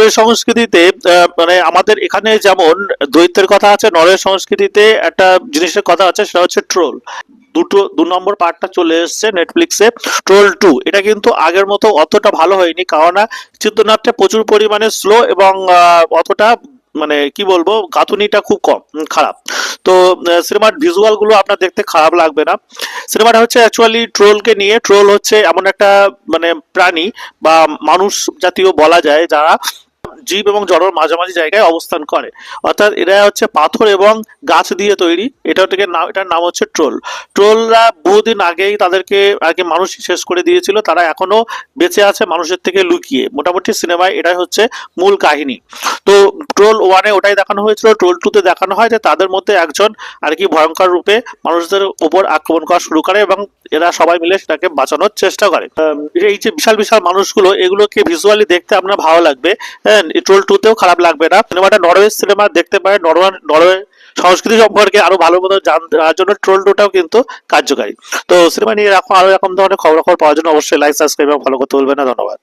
Norway সংস্কৃতিতে মানে আমাদের এখানে যেমন দৈত্যের কথা আছে, নরওয়ে সংস্কৃতিতে একটা জিনিসের কথা আছে, সেটা হচ্ছে ট্রোল। 2 নম্বর পার্টটা চলে এসেছে নেটফ্লিক্সে, ট্রোল 2। এটা কিন্তু আগের মতো অতটা ভালো হয়নি, কারণ চিত্রনাট্যে প্রচুর পরিমাণে স্লো এবং অতটা মানে কি বলবো, গাঁথুনিটা খুব কম, খারাপ। তো সিনেমার ভিজুয়াল গুলো আপনার দেখতে খারাপ লাগবে না। সিনেমাটা হচ্ছে অ্যাকচুয়ালি ট্রোলকে নিয়ে। ট্রোল হচ্ছে এমন একটা মানে প্রাণী বা মানুষ জাতীয় বলা যায়, যারা জীব এবং জড়র মাঝামাঝি জায়গায় অবস্থান করে। অর্থাৎ এরা হচ্ছে পাথর এবং গাছ দিয়ে তৈরি। এটার নাম হচ্ছে ট্রোল। ট্রোলরা বহুদিন আগেই তাদেরকে আগে মানুষ শেষ করে দিয়েছিল, তারা এখনো বেঁচে আছে মানুষের থেকে লুকিয়ে। মোটামুটি সিনেমায় এটাই হচ্ছে মূল কাহিনী। তো ট্রোল 1-এ ওটাই দেখানো হয়েছিল। ট্রোল 2-তে দেখানো হয় যে তাদের মধ্যে একজন আর কি ভয়ঙ্কর রূপে মানুষদের উপর আক্রমণ করা শুরু করে এবং এরা সবাই মিলে সেটাকে বাঁচানোর চেষ্টা করে। এই যে বিশাল বিশাল মানুষগুলো, এগুলোকে ভিজুয়ালি দেখতে আপনার ভালো লাগবে। হ্যাঁ, ট্রোল 2-তেও খারাপ লাগবে না। সিনেমাটা নরওয়ে সিনেমা, দেখতে পারেন। নরওয়ে সংস্কৃতি সম্পর্কে আরো ভালো মতো জানার জন্য ট্রোল 2টাও কিন্তু কার্যকারী। তো সিনেমা নিয়ে আরো এরকম ধরনের খবরাখবর পাওয়ার জন্য অবশ্যই লাইক, সাবস্ক্রাইব এবং ফলো করতে ভুলবেন না। ধন্যবাদ।